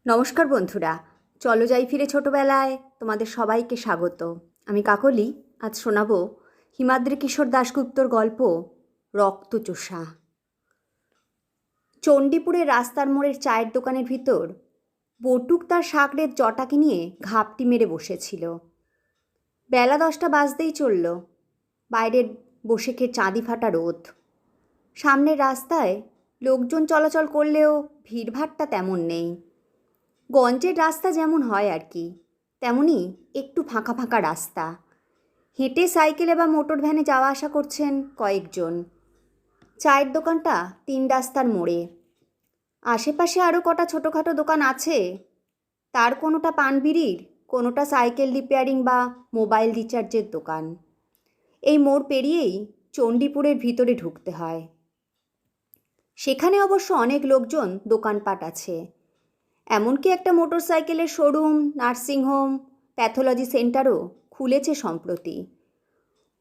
নমস্কার বন্ধুরা, চলো যাই ফিরে ছোটবেলায় তোমাদের সবাইকে স্বাগত। আমি কাকলি। আজ শোনাবো হিমাদ্রি কিশোর দাশগুপ্তর গল্প রক্তচোষা। চণ্ডীপুরের রাস্তার মোড়ের চায়ের দোকানের ভিতর বটুক তার শাকরের জটাকে নিয়ে ঘাপটি মেরে বসেছিল। বেলা 10টা বাজতেই চলল। বাইরের বসে খেয়ে চাঁদি ফাটা রোদ। সামনের রাস্তায় লোকজন চলাচল করলেও ভিড়ভাট্টা তেমন নেই। গঞ্জের রাস্তা যেমন হয় আর কি, তেমনই একটু ফাঁকা ফাঁকা রাস্তা। হেঁটে সাইকেলে বা মোটর ভ্যানে যাওয়া আসা করছেন কয়েকজন। চায়ের দোকানটা 3 রাস্তার মোড়ে। আশেপাশে আরও কটা ছোটোখাটো দোকান আছে, তার কোনোটা পানবিড়ির, কোনোটা সাইকেল রিপেয়ারিং বা মোবাইল রিচার্জের দোকান। এই মোড় পেরিয়েই চণ্ডীপুরের ভিতরে ঢুকতে হয়। সেখানে অবশ্য অনেক লোকজন দোকানপাট আছে। এমনকি একটা মোটর সাইকেলের শোরুম, নার্সিংহোম, প্যাথোলজি সেন্টারও খুলেছে সম্প্রতি।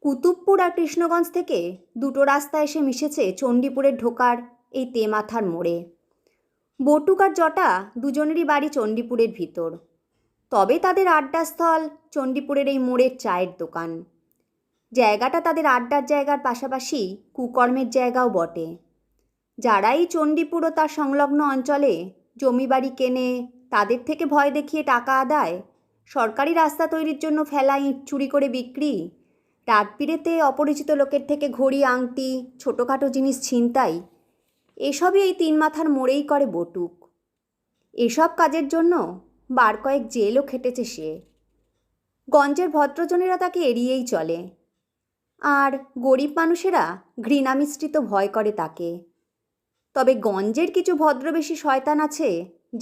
কুতুবপুর আর কৃষ্ণগঞ্জ থেকে দুটো রাস্তা এসে মিশেছে চণ্ডীপুরের ঢোকার এই তেমাথার মোড়ে। বটুক আর জটা দুজনেরই বাড়ি চণ্ডীপুরের ভিতর, তবে তাদের আড্ডাস্থল চণ্ডীপুরের এই মোড়ের চায়ের দোকান। জায়গাটা তাদের আড্ডার জায়গার পাশাপাশি কুকর্মের জায়গাও বটে। যারা এই চণ্ডীপুর ও তার সংলগ্ন অঞ্চলে জমি বাড়ি কেনে, তাদের থেকে ভয় দেখিয়ে টাকা আদায়, সরকারি রাস্তা তৈরির জন্য ফেলা ইট চুরি করে বিক্রি, রাত বিরেতে অপরিচিত লোকের থেকে ঘড়ি, আংটি, ছোটোখাটো জিনিস ছিনতাই, এসবই এই 3 মাথার মোড়েই করে বটুক। এসব কাজের জন্য বার কয়েক জেলও খেটেছে সে। গঞ্জের ভদ্রজনেরা তাকে এড়িয়েই চলে, আর গরিব মানুষেরা ঘৃণা মিশ্রিত ভয় করে তাকে। তবে গঞ্জের কিছু ভদ্রবেশী শয়তান আছে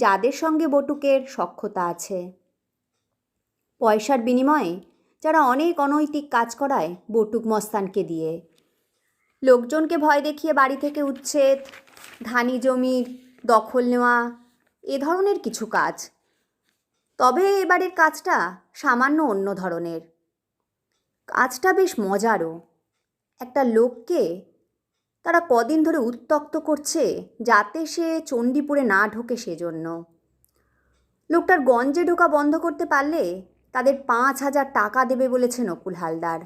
যাদের সঙ্গে বটুকের সখ্যতা আছে। পয়সার বিনিময়ে যারা অনেক অনৈতিক কাজ করায় বটুক মস্তানকে দিয়ে। লোকজনকে ভয় দেখিয়ে বাড়ি থেকে উচ্ছেদ, ধানি জমির দখল নেওয়া, এ ধরনের কিছু কাজ। তবে এবারের কাজটা সামান্য অন্য ধরনের। কাজটা বেশ মজারও। একটা লোককে তারা কদিন ধরে উত্ত্যক্ত করছে যাতে সে চণ্ডীপুরে না ঢোকে সেজন্য। লোকটার গঞ্জে ঢোকা বন্ধ করতে পারলে তাদের 5,000 টাকা দেবে বলেছে নকুল হালদার।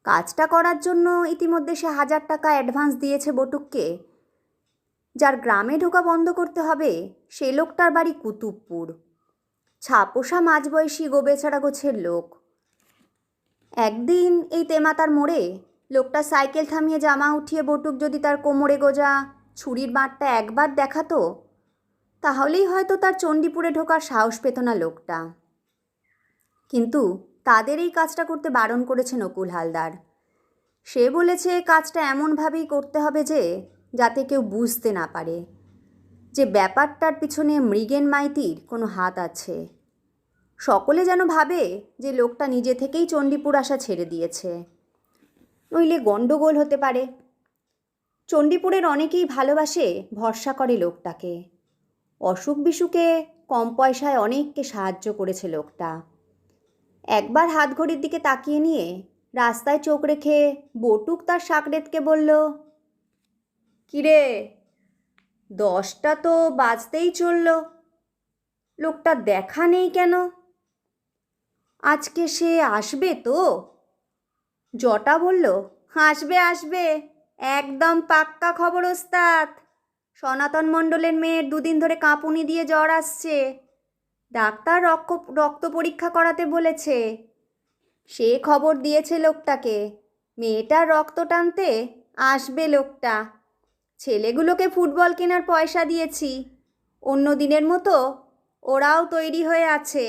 কাজটা করার জন্য ইতিমধ্যে সে 1,000 টাকা অ্যাডভান্স দিয়েছে বটুককে। যার গ্রামে ঢোকা বন্ধ করতে হবে সে লোকটার বাড়ি কুতুবপুর। ছাপোষা মাঝবয়সী গোবেচারা গোছের লোক। একদিন এই তেমাতার মোড়ে লোকটা সাইকেল থামিয়ে জামা উঠিয়ে বটুক যদি তার কোমরে গোজা ছুরির বাঁটটা একবার দেখাতো, তাহলেই হয়তো তার চণ্ডীপুরে ঢোকার সাহস পেত না লোকটা। কিন্তু তাদের এই কাজটা করতে বারণ করেছে নকুল হালদার। সে বলেছে কাজটা এমনভাবেই করতে হবে যাতে কেউ বুঝতে না পারে যে ব্যাপারটার পিছনে মৃগেন মাইতির কোনো হাত আছে। সকলে যেন ভাবে যে লোকটা নিজে থেকেই চণ্ডীপুর আসা ছেড়ে দিয়েছে, নইলে গণ্ডগোল হতে পারে। চণ্ডীপুরের অনেকেই ভালোবাসে, ভরসা করে লোকটাকে। অসুখ বিসুখে কম পয়সায় অনেককে সাহায্য করেছে লোকটা। একবার হাতঘড়ির দিকে তাকিয়ে নিয়ে রাস্তায় চোখ রেখে বটুক তার শাকরেতকে বলল, কিরে, 10টা তো বাজতেই চলল, লোকটা দেখা নেই কেন? আজকে সে আসবে তো? জটা বলল, আসবে আসবে, একদম পাক্কা খবর ওস্তাদ। সনাতন মণ্ডলের মেয়ের 2 দিন ধরে কাঁপুনি দিয়ে জ্বর আসছে। ডাক্তার রক্ত পরীক্ষা করাতে বলেছে। সে খবর দিয়েছে লোকটাকে, মেয়েটার রক্ত টানতে আসবে লোকটা। ছেলেগুলোকে ফুটবল কেনার পয়সা দিয়েছি, অন্য দিনের মতো ওরাও তৈরি হয়ে আছে।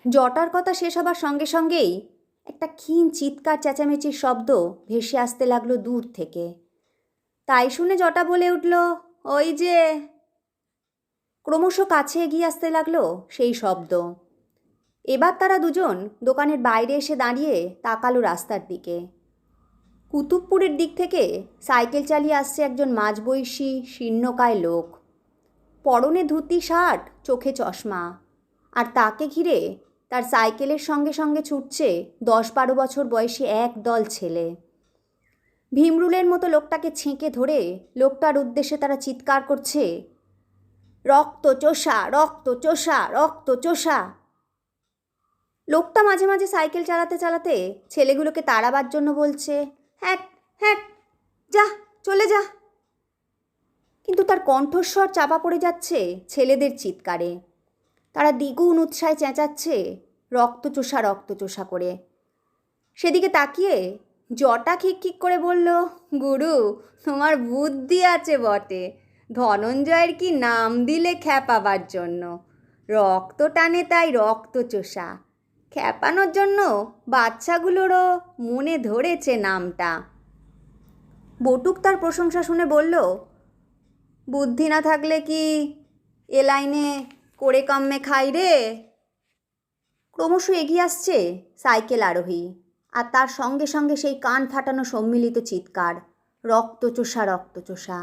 জটার কথা শেষ হবার সঙ্গে সঙ্গেই একটা ক্ষীণ চিৎকার চেঁচামেচির শব্দ ভেসে আসতে লাগলো দূর থেকে। তাই শুনে জটা বলে উঠল, ওই যে। ক্রমশ কাছে এগিয়ে আসতে লাগলো সেই শব্দ। এবার তারা দুজন দোকানের বাইরে এসে দাঁড়িয়ে তাকালো রাস্তার দিকে। কুতুবপুরের দিক থেকে সাইকেল চালিয়ে আসছে একজন মাঝবয়সী শীর্ণকায় লোক। পরনে ধুতি শার্ট, চোখে চশমা, আর তাকে ঘিরে তার সাইকেলের সঙ্গে সঙ্গে ছুটছে 10-12 বছর বয়সী এক দল ছেলে। ভীমরুলের মতো লোকটাকে ছেঁকে ধরে লোকটার উদ্দেশ্যে তারা চিৎকার করছে, রক্ত চোষা, রক্ত চোষা, রক্ত চোষা। লোকটা মাঝে মাঝে সাইকেল চালাতে চালাতে ছেলেগুলোকে তাড়াবার জন্য বলছে, হ্যাট হ্যাট, যা, চলে যা। কিন্তু তার কণ্ঠস্বর চাপা পড়ে যাচ্ছে ছেলেদের চিৎকারে। তারা দ্বিগুণ উৎসাহে চেঁচাচ্ছে, রক্তচোষা রক্তচোষা করে। সেদিকে তাকিয়ে জটা খিকখিক করে বলল, গুরু, তোমার বুদ্ধি আছে বটে। ধনঞ্জয়ের কি নাম দিলে খ্যাপাবার জন্য। রক্ত টানে তাই রক্তচোষা। খ্যাপানোর জন্য বাচ্চাগুলোরও মনে ধরেছে নামটা। বটুক তার প্রশংসা শুনে বলল, বুদ্ধি না থাকলে কি এ লাইনে করে কাম্মে খাই রে। ক্রমশ এগিয়ে আসছে সাইকেল আরোহী, আর তার সঙ্গে সঙ্গে সেই কান ফাটানো সম্মিলিত চিৎকার, রক্তচোষা রক্তচোষা।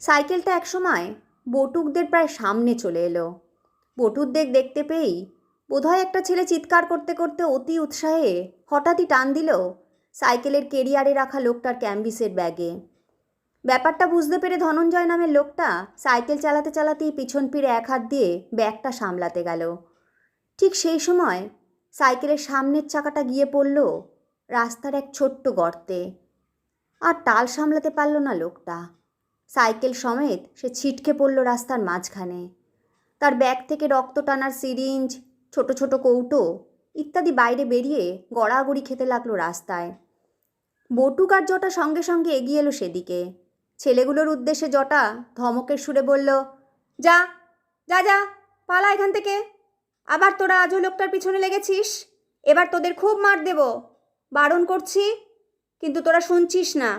সাইকেলটা একসময় বটুকদের প্রায় সামনে চলে এলো। বটুকদের দেখতে পেয়েই বোধহয় একটা ছেলে চিৎকার করতে করতে অতি উৎসাহে হঠাৎই টান দিল সাইকেলের কেরিয়ারে রাখা লোকটার ক্যাম্বিসের ব্যাগে। ব্যাপারটা বুঝতে পেরে ধনঞ্জয় নামের লোকটা সাইকেল চালাতে চালাতেই পিছন ফিরে এক হাত দিয়ে ব্যাগটা সামলাতে গেল। ঠিক সেই সময় সাইকেলের সামনের চাকাটা গিয়ে পড়ল রাস্তার এক ছোট্ট গর্তে। আর টাল সামলাতে পারল না লোকটা। সাইকেল সমেত সে ছিটকে পড়ল রাস্তার মাঝখানে। তার ব্যাগ থেকে রক্ত টানার সিরিঞ্জ, ছোট ছোট কৌটো ইত্যাদি বাইরে বেরিয়ে গড়াগড়ি খেতে লাগলো রাস্তায়। বটুক আর জটা সঙ্গে সঙ্গে এগিয়ে এলো সেদিকে। ছেলেগুলোর উদ্দেশ্যে জটা ধমকের সুরে বলল, যা যা যা, পালা এখান থেকে। আবার তোরা আজও লোকটার পিছনে লেগেছিস। এবার তোদের খুব মার দেব, বারণ করছি, কিন্তু তোরা শুনছিস না।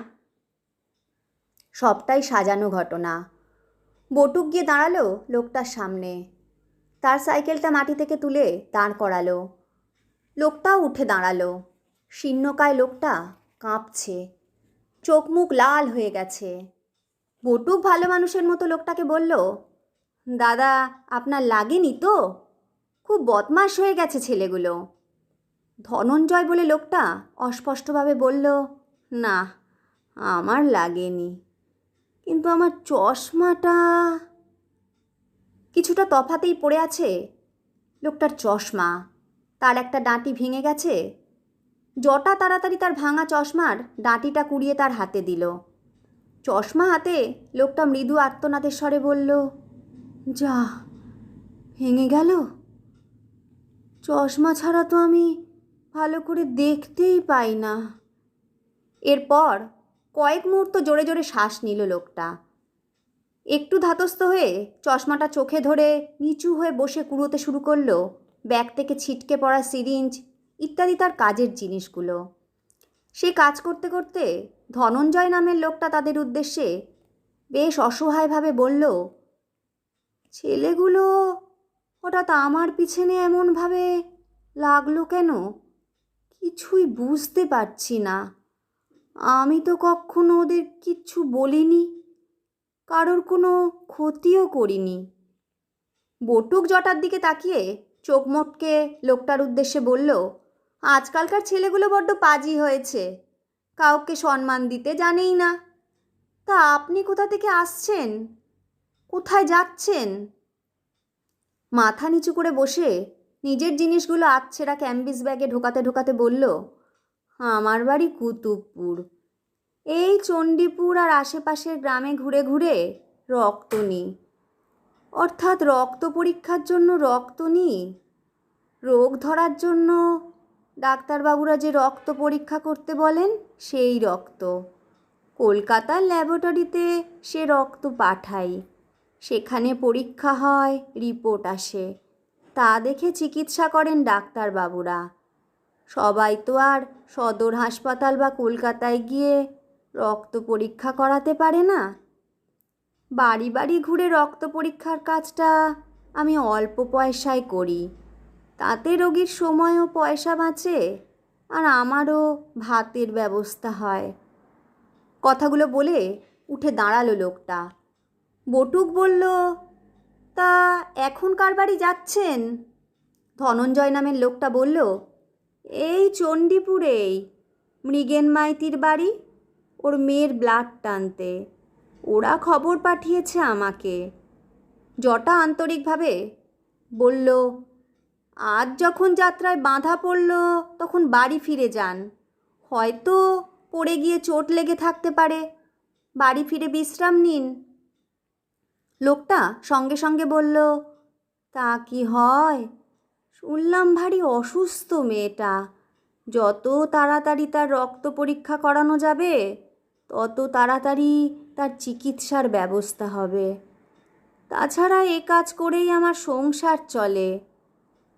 সবটাই সাজানো ঘটনা। বটুক গিয়ে দাঁড়ালো লোকটার সামনে। তার সাইকেলটা মাটি থেকে তুলে দাঁড় করালো। লোকটাও উঠে দাঁড়ালো। শীর্ণকায় লোকটা কাঁপছে, চোখ মুখ লাল হয়ে গেছে। বটুক ভালো মানুষের মতো লোকটাকে বলল, দাদা, আপনার লাগেনি তো? খুব বদমাশ হয়ে গেছে ছেলেগুলো। ধনঞ্জয় বলে লোকটা অস্পষ্টভাবে বলল, না, আমার লাগেনি, কিন্তু আমার চশমাটা। কিছুটা তফাতেই পড়ে আছে লোকটার চশমা। তার একটা ডাঁটি ভেঙে গেছে। জটা তাড়াতাড়ি তার ভাঙা চশমার ডাঁটিটা কুড়িয়ে তার হাতে দিল। চশমা হাতে লোকটা মৃদু আর্তনাদের স্বরে বলল, যা, ভেঙে গেল। চশমা ছাড়া তো আমি ভালো করে দেখতেই পাই না। এরপর কয়েক মুহূর্ত জোরে জোরে শ্বাস নিল লোকটা। একটু ধাতস্থ হয়ে চশমাটা চোখে ধরে নিচু হয়ে বসে কুড়োতে শুরু করলো ব্যাগ থেকে ছিটকে পড়া সিরিঞ্জ ইত্যাদি তার কাজের জিনিসগুলো। সে কাজ করতে করতে ধনঞ্জয় নামের লোকটা তাদের উদ্দেশ্যে বেশ অসহায়ভাবে বলল, ছেলেগুলো হঠাৎ আমার পিছনে এমনভাবে লাগলো কেন, কিছুই বুঝতে পারছি না। আমি তো কখনো ওদের কিচ্ছু বলিনি, কারোর কোনো ক্ষতিও করিনি। বটুক জটার দিকে তাকিয়ে চোখ মোটকে লোকটার উদ্দেশ্যে বলল, আজকালকার ছেলেগুলো বড্ড পাজি হয়েছে, কাউকে সম্মান দিতে জানেই না। তা আপনি কোথা থেকে আসছেন, কোথায় যাচ্ছেন? মাথা নিচু করে বসে নিজের জিনিসগুলো আধছেড়া ক্যাম্বিস ব্যাগে ঢোকাতে ঢোকাতে বলল, আমার বাড়ি কুতুবপুর। এই চণ্ডীপুর আর আশেপাশের গ্রামে ঘুরে ঘুরে রক্ত নিই, অর্থাৎ রক্ত পরীক্ষার জন্য রক্ত নিই। রোগ ধরার জন্য ডাক্তারবাবুরা যে রক্ত পরীক্ষা করতে বলেন সেই রক্ত। কলকাতার ল্যাবরেটরিতে সে রক্ত পাঠাই, সেখানে পরীক্ষা হয়, রিপোর্ট আসে, তা দেখে চিকিৎসা করেন ডাক্তারবাবুরা। সবাই তো আর সদর হাসপাতাল বা কলকাতায় গিয়ে রক্ত পরীক্ষা করাতে পারে না। বাড়ি বাড়ি ঘুরে রক্ত পরীক্ষার কাজটা আমি অল্প পয়সায় করি, তাতে রোগীর সময় ও পয়সা বাঁচে, আর আমারও ভাতের ব্যবস্থা হয়। কথাগুলো বলে উঠে দাঁড়ালো লোকটা। বটুক বলল, তা এখন কার বাড়ি যাচ্ছেন? ধনঞ্জয় নামের লোকটা বলল, এই চণ্ডীপুরেই, মৃগেন মাইতির বাড়ি, ওর মেয়ের ব্লাড টানতে। ওরা খবর পাঠিয়েছে আমাকে। জটা আন্তরিকভাবে বলল, আজ যখন যাত্রায় বাঁধা পড়ল তখন বাড়ি ফিরে যান। হয়তো পড়ে গিয়ে চোট লেগে থাকতে পারে, বাড়ি ফিরে বিশ্রাম নিন। লোকটা সঙ্গে সঙ্গে বলল, তা কি হয়? শুনলাম ভারী অসুস্থ মেয়েটা। যত তাড়াতাড়ি তার রক্ত পরীক্ষা করানো যাবে তত তাড়াতাড়ি তার চিকিৎসার ব্যবস্থা হবে। তাছাড়া এ কাজ করেই আমার সংসার চলে।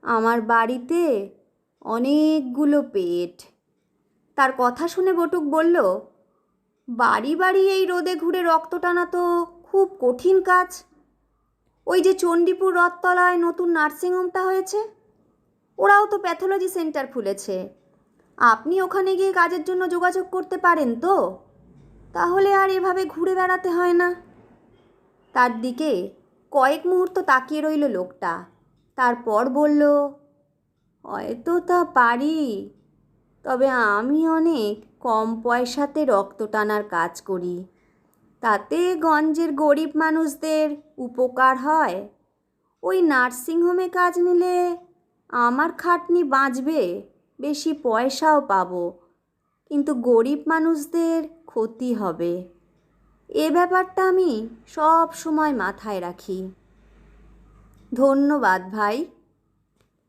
আমার বাড়িতে অনেকগুলো পেট। তার কথা শুনে বটুক বলল, বাড়ি বাড়ি এই রোদে ঘুরে রক্ত টানা তো খুব কঠিন কাজ। ওই যে চণ্ডীপুর রথতলায় নতুন নার্সিংহোমটা হয়েছে, ওরাও তো প্যাথোলজি সেন্টার খুলেছে। আপনি ওখানে গিয়ে কাজের জন্য যোগাযোগ করতে পারেন তো? তাহলে আর এভাবে ঘুরে বেড়াতে হয় না। তার দিকে কয়েক মুহূর্ত তাকিয়ে রইল লোকটা, তারপর বলল, হয়তো তা পারি, তবে আমি অনেক কম পয়সাতে রক্ত টানার কাজ করি। তাতে গঞ্জের গরিব মানুষদের উপকার হয়। ওই নার্সিংহোমে কাজ নিলে আমার খাটনি বাঁচবে, বেশি পয়সাও পাবো, কিন্তু গরিব মানুষদের ক্ষতি হবে। এ ব্যাপারটা আমি সব সময় মাথায় রাখি। ধন্যবাদ ভাই,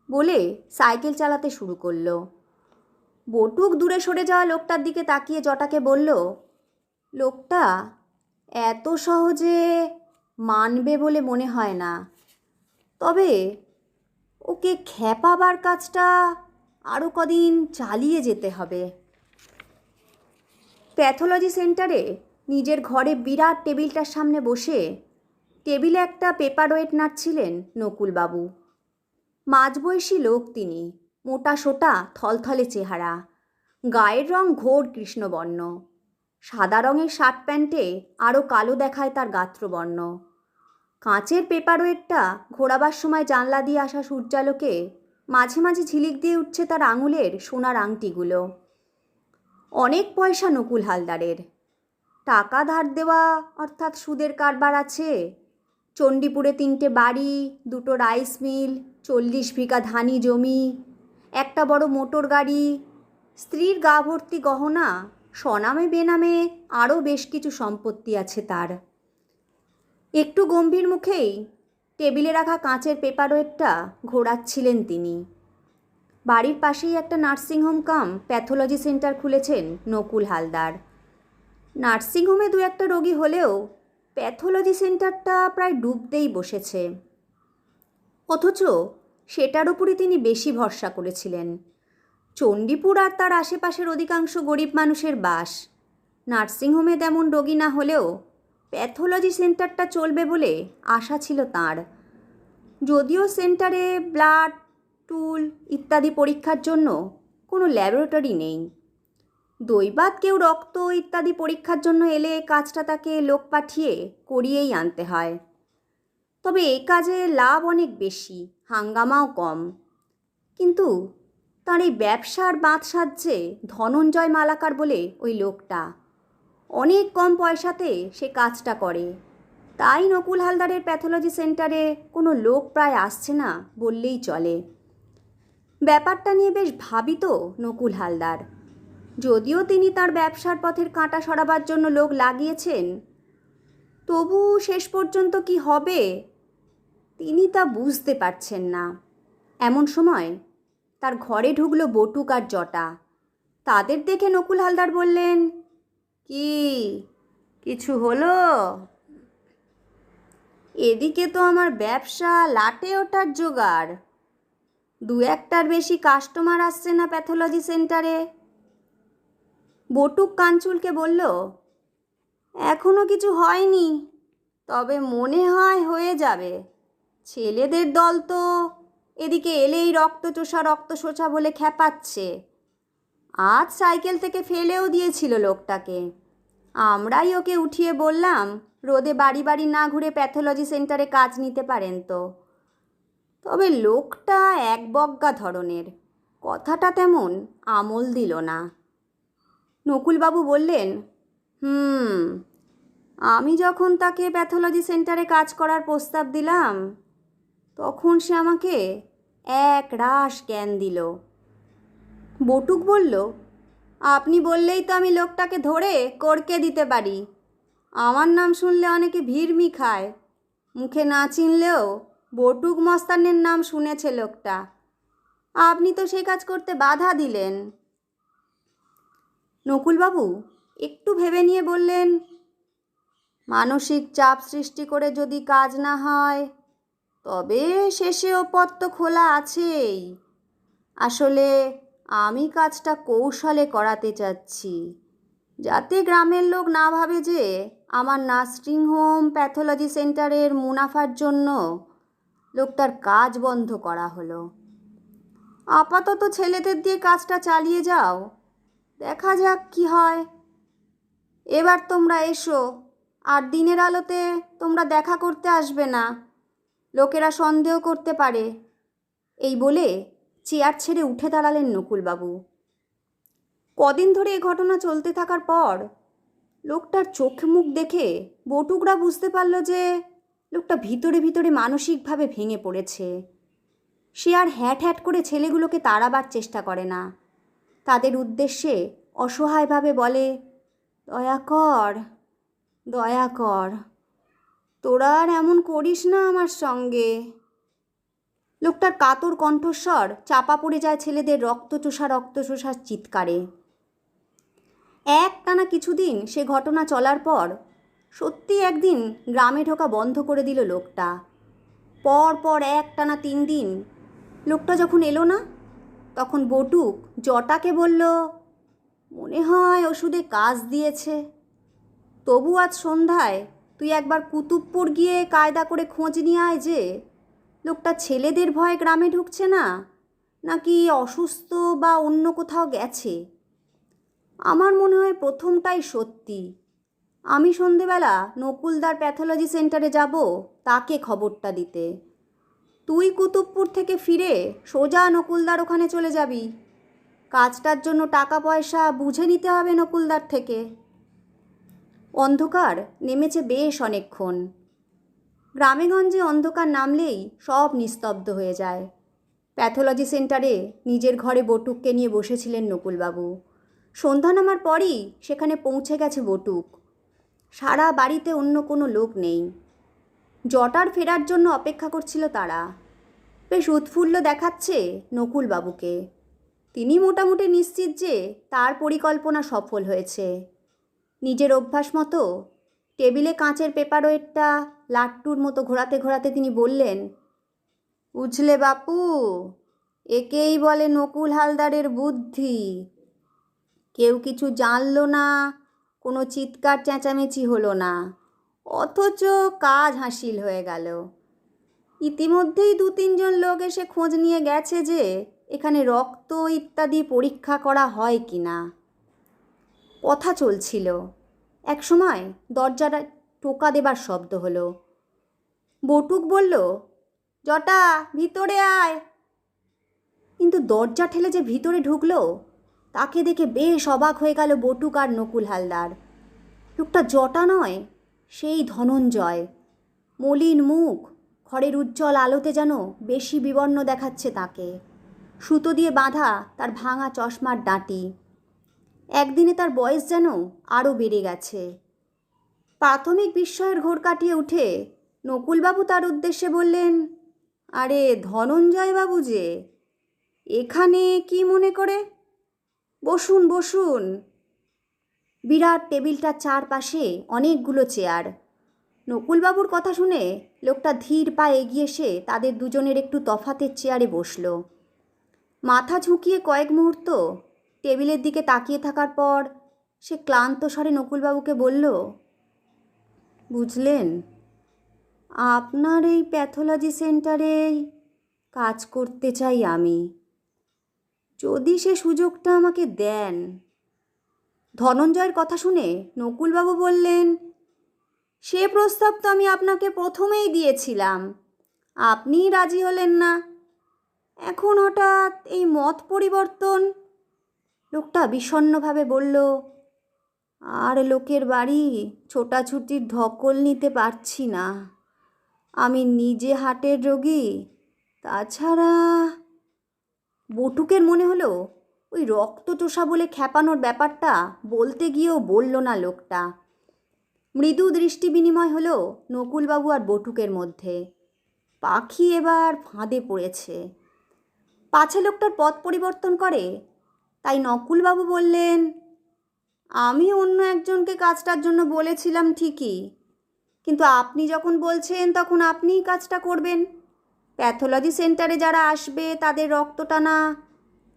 বলে সাইকেল চালাতে শুরু করলো। বটুক দূরে সরে যাওয়া লোকটার দিকে তাকিয়ে জটাকে বলল, লোকটা এত সহজে মানবে বলে মনে হয় না, তবে ওকে খেপাবার কাজটা আরও কদিন চালিয়ে যেতে হবে। প্যাথোলজি সেন্টারে নিজের ঘরে বিরাট টেবিলটার সামনে বসে টেবিলে একটা পেপার ওয়েট নাড়ছিলেন নকুলবাবু। মাঝবয়সী লোক তিনি, মোটা সোটা থলথলে চেহারা, গায়ের রং ঘোর কৃষ্ণবর্ণ। সাদা রঙের শার্ট প্যান্টে আরও কালো দেখায় তার গাত্রবর্ণ। কাঁচের পেপার ওয়েটটা ঘোরাবার সময় জানলা দিয়ে আসা সূর্যালোকে মাঝে মাঝে ঝিলিক দিয়ে উঠছে তার আঙুলের সোনার আংটিগুলো। অনেক পয়সা নকুল হালদারের। টাকা ধার দেওয়া অর্থাৎ সুদের কারবার আছে। চণ্ডীপুরে 3টে বাড়ি, 2টো রাইস মিল, 40 বিঘা ধানি জমি, একটা বড় মোটর গাড়ি, স্ত্রীর গা ভর্তি গহনা, স্বনামে বেনামে আরও বেশ কিছু সম্পত্তি আছে তার। একটু গম্ভীর মুখেই টেবিলে রাখা কাঁচের পেপার ওয়েটটা ঘোরাচ্ছিলেন তিনি। বাড়ির পাশেই একটা নার্সিংহোম কাম প্যাথোলজি সেন্টার খুলেছেন নকুল হালদার। নার্সিংহোমে 2-1টা রোগী হলেও প্যাথোলজি সেন্টারটা প্রায় ডুবতেই বসেছে। অথচ সেটার উপরই তিনি বেশি ভরসা করেছিলেন। চণ্ডীপুর আর তার আশেপাশের অধিকাংশ গরিব মানুষের বাস। নার্সিংহোমে তেমন রোগী না হলেও প্যাথোলজি সেন্টারটা চলবে বলে আশা ছিল তাঁর। যদিও সেন্টারে ব্লাড, টুল ইত্যাদি পরীক্ষার জন্য কোনো ল্যাবরেটরি নেই। দৈবাত কেউ রক্ত ইত্যাদি পরীক্ষার জন্য এলে কাজটা তাকে লোক পাঠিয়ে করিয়েই আনতে হয়। তবে এই কাজে লাভ অনেক বেশি, হাঙ্গামাও কম। কিন্তু তার এই ব্যবসার বাঁধ সাজছে ধনঞ্জয় মালাকার বলে ওই লোকটা। অনেক কম পয়সাতে সে কাজটা করে। তাই নকুল হালদারের প্যাথোলজি সেন্টারে কোনো লোক প্রায় আসছে না বললেই চলে। ব্যাপারটা নিয়ে বেশ ভাবিত নকুল হালদার। যদিও তিনি তার ব্যবসার পথের কাঁটা সরাবার জন্য লোক লাগিয়েছেন, তবু শেষ পর্যন্ত কি হবে তিনি তা বুঝতে পারছেন না। এমন সময় তার ঘরে ঢুকলো বটুক আর জটা। তাদের দেখে নকুল হালদার বললেন, কি কিছু হলো? এদিকে তো আমার ব্যবসা লাটে ওঠার জোগাড়। 2-1টার বেশি কাস্টমার আসছে না প্যাথোলজি সেন্টারে। বটুক কাঞ্চুলকে বলল, এখনো কিছু হয়নি, তবে মনে হয় হয়ে যাবে। ছেলেদের দল তো এদিকে এলেই রক্তচোষা রক্তশোষা বলে খেপাচ্ছে। আজ সাইকেল থেকে ফেলেও দিয়েছিল লোকটাকে। আমরাই ওকে উঠিয়ে বললাম রোদে বাড়ি বাড়ি না ঘুরে প্যাথোলজি সেন্টারে কাজ নিতে পারেন তো। তবে লোকটা একবজ্ঞা ধরনের, কথাটা তেমন আমল দিল না। নকুলবাবু বললেন, আমি যখন তাকে প্যাথোলজি সেন্টারে কাজ করার প্রস্তাব দিলাম তখন সে আমাকে এক রাশ জ্ঞান দিল। বটুক বলল, আপনি বললেই তো আমি লোকটাকে ধরে কড়কে দিতে পারি। আমার নাম শুনলে অনেকে ভিড়মি খায়, মুখে না চিনলেও বটুক মস্তানের নাম শুনেছে লোকটা। আপনি তো সেই কাজ করতে বাধা দিলেন। নকুলবাবু একটু ভেবে নিয়ে বললেন, মানসিক চাপ সৃষ্টি করে যদি কাজ না হয় তবে শেষে ও পথ তো খোলা আছেই। আসলে আমি কাজটা কৌশলে করাতে চাচ্ছি, যাতে গ্রামের লোক না ভাবে যে আমার নার্সিং হোম প্যাথোলজি সেন্টারের মুনাফার জন্য লোকটার কাজ বন্ধ করা হলো। আপাতত ছেলেদের দিয়ে কাজটা চালিয়ে যাও, দেখা যাক কি হয়। এবার তোমরা এসো, আর দিনের আলোতে তোমরা দেখা করতে আসবে না, লোকেরা সন্দেহ করতে পারে। এই বলে চেয়ার ছেড়ে উঠে দাঁড়ালেন নকুলবাবু। কদিন ধরে এ ঘটনা চলতে থাকার পর লোকটার চোখ মুখ দেখে বটুকরা বুঝতে পারল যে লোকটা ভিতরে ভিতরে মানসিকভাবে ভেঙে পড়েছে। সে আর হ্যাট হ্যাট করে ছেলেগুলোকে তাড়াবার চেষ্টা করে না, তাদের উদ্দেশ্যে অসহায়ভাবে বলে, দয়া কর, দয়া কর, তোরা আর এমন করিস না আমার সঙ্গে। লোকটার কাতর কণ্ঠস্বর চাপা পড়ে যায় ছেলেদের রক্তচোষা চিৎকারে। একটানা কিছুদিন সে ঘটনা চলার পর সত্যি একদিন গ্রামে ঢোকা বন্ধ করে দিল লোকটা। পর একটানা 3 দিন লোকটা যখন এলো না, তখন বটুক জটাকে বলল, মনে হয় ওষুধে কাজ দিয়েছে। তবু আজ সন্ধ্যায় তুই একবার কুতুবপুর গিয়ে কায়দা করে খোঁজ নিয়ে আয় যে লোকটা ছেলেদের ভয়ে গ্রামে ঢুকছে না, নাকি অসুস্থ বা অন্য কোথাও গেছে। আমার মনে হয় প্রথমটাই সত্যি। আমি সন্ধেবেলা নকুলদার প্যাথোলজি সেন্টারে যাব তাকে খবরটা দিতে। তুই কুতুবপুর থেকে ফিরে সোজা নকুলদার ওখানে চলে যাবি। কাজটার জন্য টাকা পয়সা বুঝে নিতে হবে নকুলদার থেকে। অন্ধকার নেমেছে বেশ অনেকক্ষণ। গ্রামেগঞ্জে অন্ধকার নামলেই সব নিস্তব্ধ হয়ে যায়। প্যাথোলজি সেন্টারে নিজের ঘরে বটুককে নিয়ে বসেছিলেন নকুলবাবু। সন্ধ্যা নামার পরই সেখানে পৌঁছে গেছে বটুক। সারা বাড়িতে অন্য কোনো লোক নেই। জটার ফেরার জন্য অপেক্ষা করছিল তারা। বেশ উৎফুল্ল দেখাচ্ছে নকুলবাবুকে। তিনি মোটামুটি নিশ্চিত যে তার পরিকল্পনা সফল হয়েছে। নিজের অভ্যাস মতো টেবিলে কাঁচের পেপারওয়েটটা লাট্টুর মতো ঘোরাতে ঘোরাতে তিনি বললেন, বুঝলে বাপু, একেই বলে নকুল হালদারের বুদ্ধি। কেউ কিছু জানলো না, কোনো চিৎকার চেঁচামেচি হলো না, অথচ কাজ হাসিল হয়ে গেল। ইতিমধ্যেই 2-3 জন লোক এসে খোঁজ নিয়ে গেছে যে এখানে রক্ত ইত্যাদি পরীক্ষা করা হয় কি না। কথা চলছিল, একসময় দরজাটা টোকা দেবার শব্দ হলো। বটুক বলল, জটা ভিতরে আয়। কিন্তু দরজা ঠেলে যে ভিতরে ঢুকলো তাকে দেখে বেশ অবাক হয়ে গেল বটুক আর নকুল হালদার। লোকটা জটা নয়, সেই ধনঞ্জয়। মলিন মুখ ঘরের উজ্জ্বল আলোতে যেন বেশি বিবর্ণ দেখাচ্ছে তাকে। সুতো দিয়ে বাঁধা তার ভাঙা চশমার ডাঁটি। একদিনে তার বয়স যেন আরও বেড়ে গেছে। প্রাথমিক বিস্ময়ের ঘোর কাটিয়ে উঠে নকুলবাবু তার উদ্দেশ্যে বললেন, আরে ধনঞ্জয় বাবু যে, এখানে কি মনে করে? বসুন বসুন। বিরাট টেবিলটার চারপাশে অনেকগুলো চেয়ার। নকুলবাবুর কথা শুনে লোকটা ধীর পায়ে এগিয়ে এসে তাদের দুজনের একটু তফাতের চেয়ারে বসল। মাথা ঝুঁকিয়ে কয়েক মুহূর্ত টেবিলের দিকে তাকিয়ে থাকার পর সে ক্লান্ত স্বরে নকুলবাবুকে বলল, বুঝলেন, আপনার এই প্যাথোলজি সেন্টারেই কাজ করতে চাই আমি, যদি সে সুযোগটা আমাকে দেন। ধনঞ্জয়ের কথা শুনে নকুলবাবু বললেন, সে প্রস্তাব তো আমি আপনাকে প্রথমেই দিয়েছিলাম, আপনিই রাজি হলেন না। এখন হঠাৎ এই মত পরিবর্তন? লোকটা বিষণ্ণভাবে বলল, আর লোকের বাড়ি ছোটাছুটির ধকল নিতে পারছি না। আমি নিজে হার্টের রোগী। তাছাড়া বটুকের মনে হলো ওই রক্তচোষা বলে খ্যাপানোর ব্যাপারটা বলতে গিয়েও বলল না লোকটা। মৃদু দৃষ্টি বিনিময় হলো নকুলবাবু আর বটুকের মধ্যে। পাখি এবার ফাঁদে পড়েছে। পাছে লোকটার পথ পরিবর্তন করে, তাই নকুলবাবু বললেন, আমি অন্য একজনকে কাজটার জন্য বলেছিলাম ঠিকই, কিন্তু আপনি যখন বলছেন তখন আপনিই কাজটা করবেন। প্যাথোলজি সেন্টারে যারা আসবে তাদের রক্ত টানা,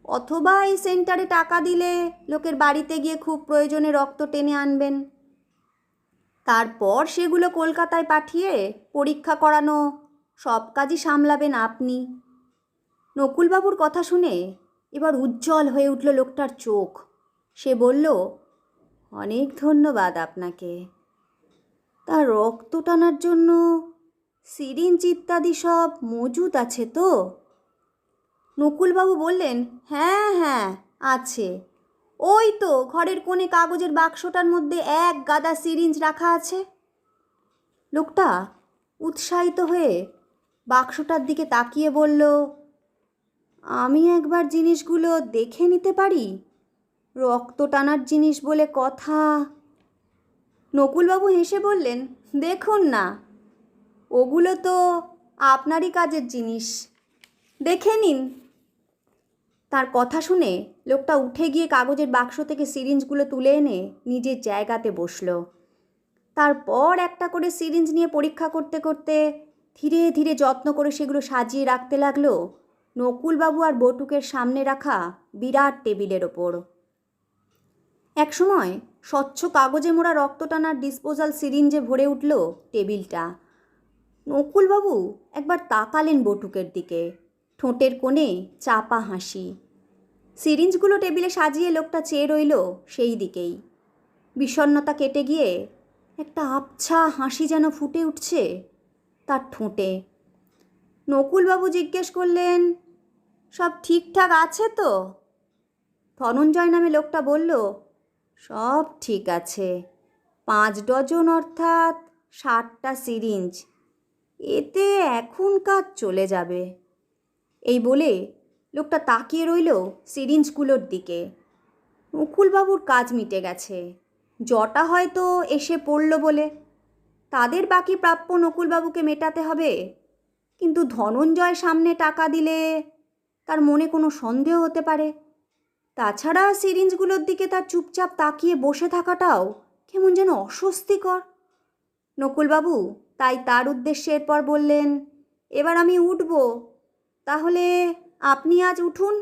অথবা এই সেন্টারে টাকা দিলে লোকের বাড়িতে গিয়ে খুব প্রয়োজনে রক্ত টেনে আনবেন। তারপর সেগুলো কলকাতায় পাঠিয়ে পরীক্ষা করানো, সব কাজই সামলাবেন আপনি। নকুলবাবুর কথা শুনে এবার উজ্জ্বল হয়ে উঠল লোকটার চোখ। সে বলল, অনেক ধন্যবাদ আপনাকে। তা রক্ত টানার জন্য সিরিঞ্জ ইত্যাদি সব মজুদ আছে তো? নকুলবাবু বললেন, হ্যাঁ হ্যাঁ আছে। ওই তো ঘরের কোণে কাগজের বাক্সটার মধ্যে এক গাদা সিরিঞ্জ রাখা আছে। লোকটা উৎসাহিত হয়ে বাক্সটার দিকে তাকিয়ে বলল, আমি একবার জিনিসগুলো দেখে নিতে পারি? রক্ত টানার জিনিস বলে কথা। নকুলবাবু হেসে বললেন, দেখুন না, ওগুলো তো আপনারই কাজের জিনিস, দেখে নিন। তার কথা শুনে লোকটা উঠে গিয়ে কাগজের বাক্স থেকে সিরিঞ্জগুলো তুলে এনে নিজের জায়গাতে বসল। তারপর একটা করে সিরিঞ্জ নিয়ে পরীক্ষা করতে করতে ধীরে ধীরে যত্ন করে সেগুলো সাজিয়ে রাখতে লাগলো নকুলবাবু আর বটুকের সামনে রাখা বিরাট টেবিলের ওপর। একসময় স্বচ্ছ কাগজে মোড়া রক্ত টানার ডিসপোজাল সিরিঞ্জে ভরে উঠল টেবিলটা। নকুলবাবু একবার তাকালেন বটুকের দিকে, ঠোঁটের কোণে চাপা হাসি। সিরিঞ্জগুলো টেবিলে সাজিয়ে লোকটা চেয়ে রইল সেই দিকেই। বিষণ্ণতা কেটে গিয়ে একটা আবছা হাসি যেন ফুটে উঠছে তার ঠোঁটে। নকুলবাবু জিজ্ঞেস করলেন, সব ঠিকঠাক আছে তো? ধনঞ্জয় নামে লোকটা বলল, সব ঠিক আছে। 5 ডজন অর্থাৎ 60টা সিরিঞ্জ, এতে এখন কাজ চলে যাবে। এই বলে লোকটা তাকিয়ে রইল সিরিঞ্জগুলোর দিকে। নকুলবাবুর কাজ মিটে গেছে। জটা হয়তো এসে পড়ল বলে তাদের বাকি প্রাপ্য নকুলবাবুকে মেটাতে হবে, কিন্তু ধনঞ্জয় সামনে টাকা দিলে তার মনে কোনো সন্দেহ হতে পারে। তাছাড়া সিরিঞ্জগুলোর দিকে তার চুপচাপ তাকিয়ে বসে থাকাটাও কেমন যেন অস্বস্তিকর। নকুলবাবু তাই তার উদ্দেশ্যে এরপর বললেন, এবার আমি উঠব, তাহলে আপনি আজ উঠুন,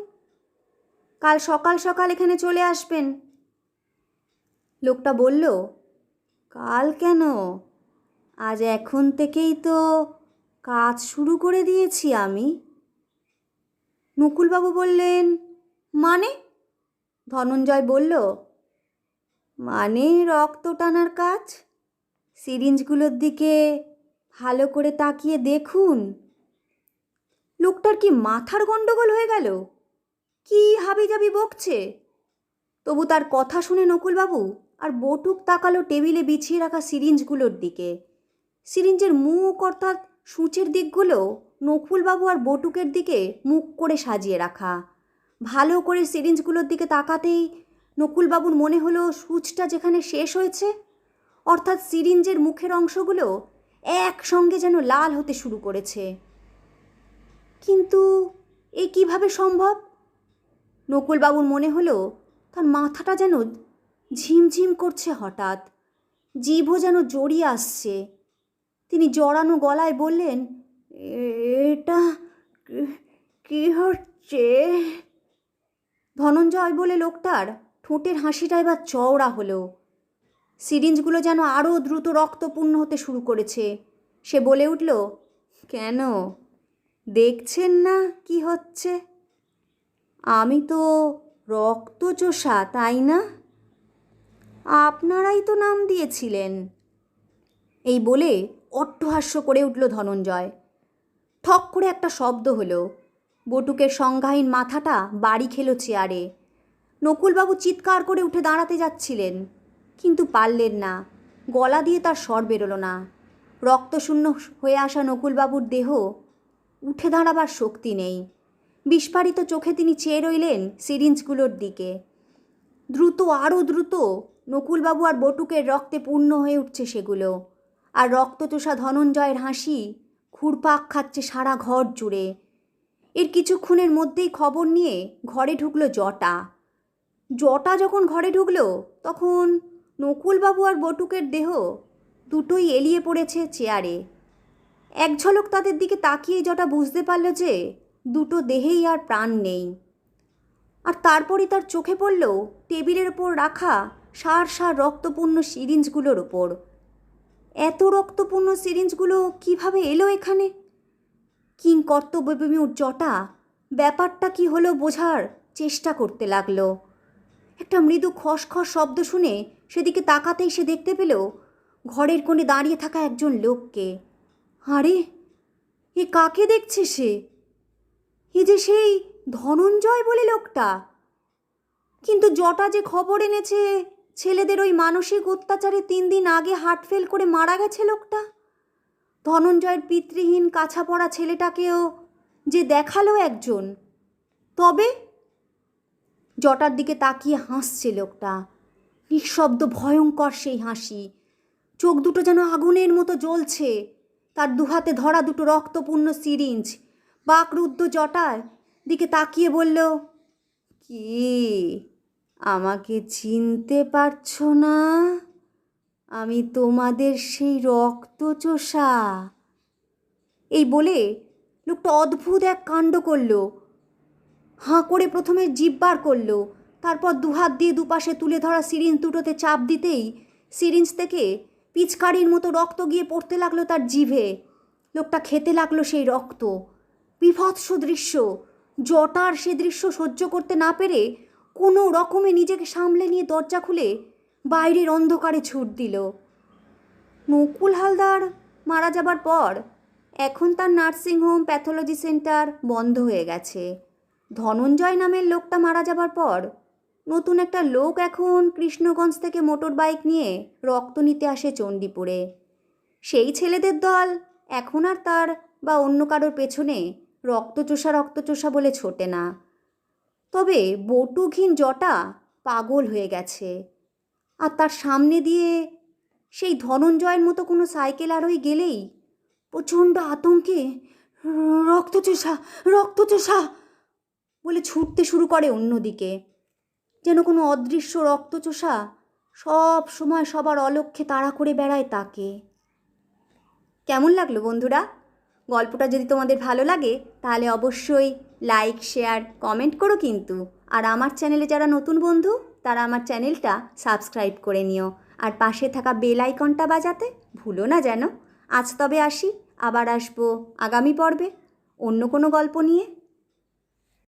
কাল সকাল সকাল এখানে চলে আসবেন। লোকটা বলল, কাল কেন? আজ এখন থেকেই তো কাজ শুরু করে দিয়েছি আমি। নকুলবাবু বললেন, মানে? ধনঞ্জয় বলল, মানে রক্ত টানার কাজ। সিরিঞ্জগুলোর দিকে ভালো করে তাকিয়ে দেখুন। লোকটার কি মাথার গন্ডগোল হয়ে গেল? কি হাবিজাবি বকছে? তবু তার কথা শুনে নকুলবাবু আর বটুক তাকালো টেবিলে বিছিয়ে রাখা সিরিঞ্জগুলোর দিকে। সিরিঞ্জের মুখ অর্থাৎ সূচের দিকগুলো নকুলবাবু আর বটুকের দিকে মুখ করে সাজিয়ে রাখা। ভালো করে সিরিঞ্জগুলোর দিকে তাকাতেই নকুলবাবুর মনে হলো সূচটা যেখানে শেষ হয়েছে, অর্থাৎ সিরিঞ্জের মুখের অংশগুলো একসঙ্গে যেন লাল হতে শুরু করেছে। কিন্তু এ কিভাবে সম্ভব? নকুলবাবুর মনে হলো তার মাথাটা যেন ঝিমঝিম করছে, হঠাৎ জিভও যেন জড়িয়ে আসছে। তিনি জড়ানো গলায় বললেন, এটা কি হচ্ছে? ধনঞ্জয় বলে লোকটার ঠোঁটের হাসিটা এবার চওড়া হলো। সিরিঞ্জগুলো যেন আরও দ্রুত রক্তপূর্ণ হতে শুরু করেছে। সে বলে উঠল, কেন দেখছেন না কি হচ্ছে? আমি তো রক্তচোষা, তাই না? আপনারাই তো নাম দিয়েছিলেন। এই বলে অট্টহাস্য করে উঠল ধনঞ্জয়। ঠক করে একটা শব্দ হলো। বটুকের সংজ্ঞাহীন মাথাটা বাড়ি খেল চেয়ারে। নকুলবাবু চিৎকার করে উঠে দাঁড়াতে যাচ্ছিলেন, কিন্তু পারলেন না, গলা দিয়ে তার স্বর বেরোলো না। রক্তশূন্য হয়ে আসা নকুলবাবুর দেহ, উঠে দাঁড়াবার শক্তি নেই। বিস্ফারিত চোখে তিনি চেয়ে রইলেন সিরিঞ্জগুলোর দিকে। দ্রুত, আরও দ্রুত নকুলবাবু আর বটুকের রক্তে পূর্ণ হয়ে উঠছে সেগুলো। আর রক্তচোষা ধনঞ্জয়ের হাসি ঘুরপাক খাচ্ছে সারা ঘর জুড়ে। এর কিছুক্ষণের মধ্যেই খবর নিয়ে ঘরে ঢুকলো জটা। জটা যখন ঘরে ঢুকলো তখন নকুলবাবু আর বটুকের দেহ দুটোই এলিয়ে পড়েছে চেয়ারে। এক ঝলক তাদের দিকে তাকিয়ে জটা বুঝতে পারল যে দুটো দেহেই আর প্রাণ নেই। আর তারপরই তার চোখে পড়ল টেবিলের ওপর রাখা সার সার রক্তপূর্ণ সিরিঞ্জগুলোর ওপর। এত রক্তপূর্ণ সিরিঞ্জগুলো কিভাবে এলো এখানে? কিংকর্তব্যবিমূঢ় জটা ব্যাপারটা কি হলো বোঝার চেষ্টা করতে লাগলো। একটা মৃদু খসখস শব্দ শুনে সেদিকে তাকাতেই সে দেখতে পেল ঘরের কোণে দাঁড়িয়ে থাকা একজন লোককে। আরে, এ কাকে দেখছে সে? এ যে সেই ধনঞ্জয় বলে লোকটা। কিন্তু জটা যে খবর এনেছে ছেলেদের ওই মানসিক অত্যাচারে 3 দিন আগে হার্ট ফেল করে মারা গেছে লোকটা, ধনঞ্জয়ের পিতৃহীন কাছা পড়া ছেলেটাকেও যে দেখালো একজন, তবে জটার দিকে তাকিয়ে হাসছে লোকটা। নিঃশব্দ ভয়ঙ্কর সেই হাসি। চোখ দুটো যেন আগুনের মতো জ্বলছে। তার দুহাতে ধরা দুটো রক্তপূর্ণ সিরিঞ্জ। বাকরুদ্ধ জটার দিকে তাকিয়ে বলল, কি আমাকে চিনতে পারছো না? আমি তোমাদের সেই রক্তচোষা। এই বলে লোকটা অদ্ভুত এক কাণ্ড করল। হাঁ করে প্রথমে জিভ বার করল, তারপর দুহাত দিয়ে দুপাশে তুলে ধরা সিরিঞ্জ দুটোতে চাপ দিতেই সিরিঞ্জ থেকে পিচকারির মতো রক্ত গিয়ে পড়তে লাগলো তার জিভে। লোকটা খেতে লাগলো সেই রক্ত। বিভৎস দৃশ্য। জটার সে দৃশ্য সহ্য করতে না পেরে কোনো রকমে নিজেকে সামলে নিয়ে দরজা খুলে বাইরের অন্ধকারে ছুট দিল। নকুল হালদার মারা যাবার পর এখন তার নার্সিংহোম, প্যাথোলজি সেন্টার বন্ধ হয়ে গেছে। ধনঞ্জয় নামের লোকটা মারা যাবার পর নতুন একটা লোক এখন কৃষ্ণগঞ্জ থেকে মোটর বাইক নিয়ে রক্ত নিতে আসে চণ্ডীপুরে। সেই ছেলেদের দল এখন আর তার বা অন্য কারোর পেছনে রক্তচোষা বলে ছোটে না। তবে বটুঘীন জটা পাগল হয়ে গেছে। আর তার সামনে দিয়ে সেই ধনঞ্জয়ের মতো কোনো সাইকেল আরোহী গেলেই প্রচণ্ড আতঙ্কে রক্তচোষা বলে ছুটতে শুরু করে অন্যদিকে। যেন কোনো অদৃশ্য রক্তচোষা সব সময় সবার অলক্ষ্যে তাড়া করে বেড়ায় তাকে। কেমন লাগলো বন্ধুরা? গল্পটা যদি তোমাদের ভালো লাগে তাহলে অবশ্যই লাইক, শেয়ার, কমেন্ট করো কিন্তু। আর আমার চ্যানেলে যারা নতুন বন্ধু তারা আমার চ্যানেলটা সাবস্ক্রাইব করে নিও। আর পাশে থাকা বেল আইকনটা বাজাতে ভুলো না যেন। আজ তবে আসি, আবার আসবো আগামী পর্বে অন্য কোনো গল্প নিয়ে।